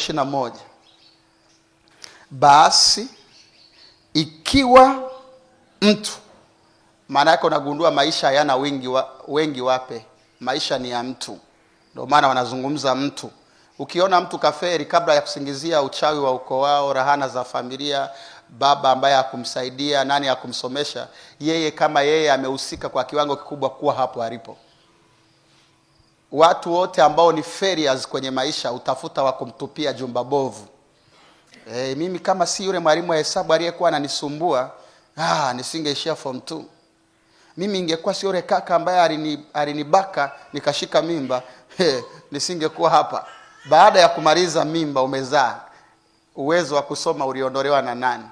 21. Basi ikiwa mtu, maana yake unagundua maisha hayana wengi wape, maisha ni ya mtu. Ndio maana wanazungumza mtu. Ukiona mtu kaferi, kabla ya kusingizia uchawi wa ukoo wao, rahana za familia, baba ambaye hakumsaidia, nani hakumsomesha, yeye kama yeye amehusika kwa kiwango kikubwa kuwa hapo alipo. Watu wote ambao ni failures kwenye maisha utafuta wa kumtupia jumba bovu. Mimi kama si yule mwalimu wa hesabu aliyekuwa ananisumbua, nisingeishia form 2. Mimi ingekuwa si yule kaka ambaye alinibaka nikashika mimba, nisingekuwa hapa. Baada ya kumaliza mimba umezaa, uwezo wa kusoma uliondolewa na nani?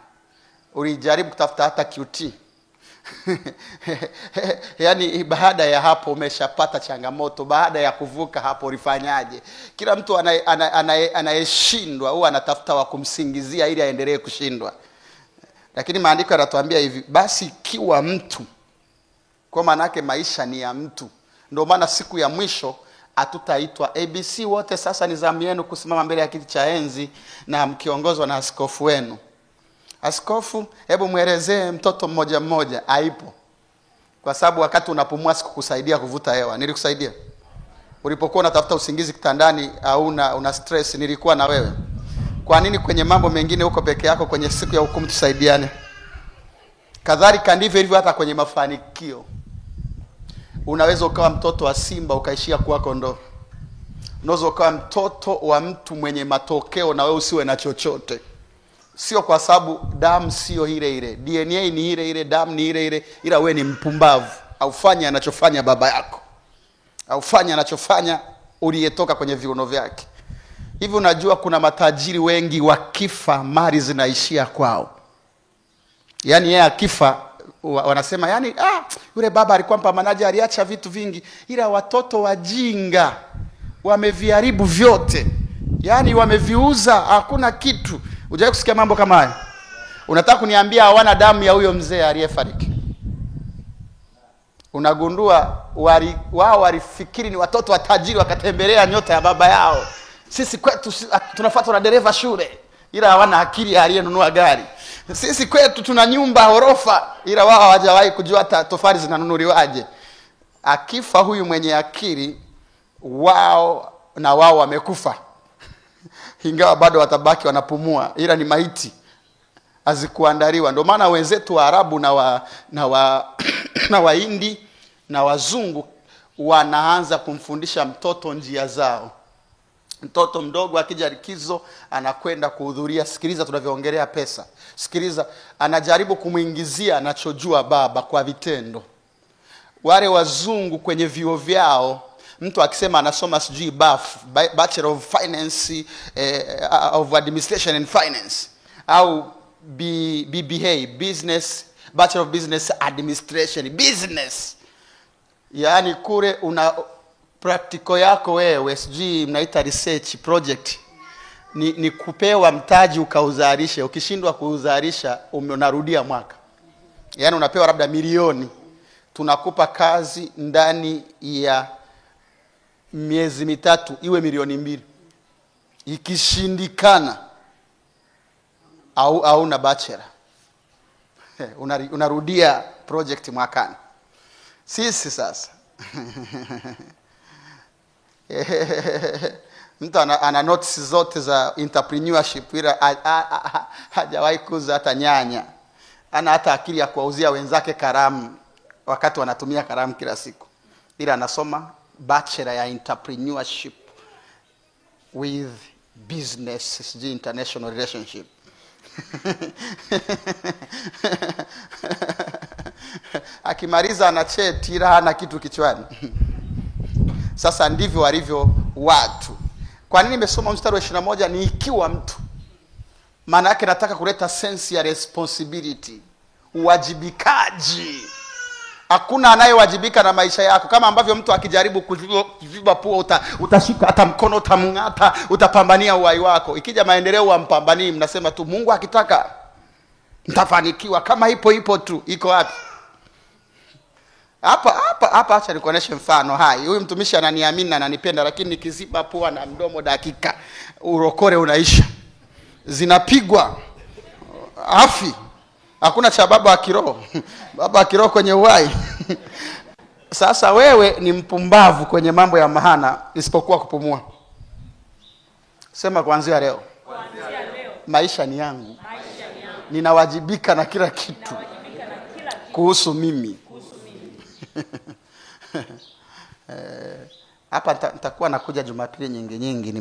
Ulijaribu kutafuta hata QT. Yaani baada ya hapo umeshapata changamoto, baada ya kuvuka hapo ulifanyaje? Kila mtu anayeshindwa huwa anatafuta wa kumsingizia ili aendelee kushindwa. Lakini maandiko yanatuambia hivi, basi ikiwa mtu, kwa maana yake maisha ni ya mtu. Ndio maana siku ya mwisho hatutaitwa ABC wote sasa ni zamu yenu kusimama mbele ya kiti cha enzi na mkiongozwa na askofu wenu. Askofu, hebu muelezee mtoto mmoja mmoja. Haipo. Kwa sababu wakati unapumua sikukusaidia kuvuta hewa. Nilikusaidia. Ulipokuwa unatafuta usingizi kitandani au una stress, nilikuwa na wewe. Kwa nini kwenye mambo mengine uko peke yako, kwenye siku ya hukumu tusaidiane? Kadhalika ndivyo hivyo hata kwenye mafanikio. Unaweza ukawa mtoto wa simba ukaishia kuwa kondoo. Unaweza ukawa mtoto wa mtu mwenye matokeo na wewe usiwe na chochote. Sio kwa sababu damu sio ile ile, DNA ni ile ile, damu ni ile ile, ila wewe ni mpumbavu. Aufanye anachofanya baba yako, aufanye anachofanya uliyetoka kwenye viuno vyake. Hivi unajua kuna matajiri wengi wakifa mali zinaishia kwao. Yaani yeye akifa wanasema yani yule baba alikuwa mpambanaji, aliacha vitu vingi, ila watoto wajinga wameviharibu vyote. Yaani wameviuza, hakuna kitu. Hujawahi kusikia mambo kama haya? Unataka kuniambia hawana damu ya huyo mzee aliyefariki? Unagundua wao walifikiri ni watoto wa tajiri wakatembelea nyota ya baba yao. Sisi kwetu tunafuatwa na dereva shule, ila hawana akili aliyenunua gari. Sisi kwetu tuna nyumba ghorofa, ila wao hawajawahi kujua hata tofali zinanunuliwaje. Akifa huyu mwenye akili, wao wamekufa. Ingawa bado watabaki wanapumua, ila ni maiti hazikuandaliwa. Ndio maana wenzetu wa Arabu na Wahindi na wazungu wanaanza kumfundisha mtoto njia zao. Mtoto mdogo akija likizo anakwenda kuhudhuria, sikiliza tunavyoongelea pesa. Sikiliza, anajaribu kumuingizia anachojua baba kwa vitendo. Wale wazungu kwenye vyuo vyao, mtu akisema anasoma sijui Bachelor of Finance of Administration and Finance au BBA, Bachelor of Business Administration, business. Yaani kule una practical yako wewe, sijui mnaita research project, ni kupewa mtaji ukauzalishe. Ukishindwa kuuzalisha unarudia mwaka. Yaani unapewa labda milioni, tunakupa kazi ndani ya miezi mitatu iwe milioni 2. Ikishindikana au na bachelor, unarudia project mwakani. Sisi sasa mtu ana notes zote za entrepreneurship, ila hajawahi kuuza hata nyanya. Ana hata akili ya kuwauzia wenzake karamu wakati wanatumia karamu kila siku, ila anasoma bachelor ya entrepreneurship with business international relationship. Akimaliza ana cheti ila hana kitu kichwani. Sasa ndivyo walivyo watu. Kwa nini nimesoma mstari wa 21 ni ikiwa mtu? Maana yake nataka kuleta sense ya responsibility, uwajibikaji. Hakuna anayewajibika na maisha yako. Kama ambavyo mtu akijaribu kuziba pua utashika hata mkono, utamng'ata, utapambania uhai wako. Ikija maendeleo wampambanii, mnasema tu Mungu akitaka mtafanikiwa. Kama ipo tu, iko wapi? Hapa acha nikuoneshe mfano hai. Huyu mtumishi ananiamini na ananipenda, lakini nikiziba pua na mdomo dakika urokore unaisha, zinapigwa afi, hakuna cha baba wa kiroho. Baba wa kiroho kwenye uhai. Sasa wewe ni mpumbavu kwenye mambo ya maana isipokuwa kupumua. Sema kuanzia leo. Maisha ni yangu. Ninawajibika na kila kitu kuhusu mimi. Hapa nitakuwa nakuja Jumapili nyingi.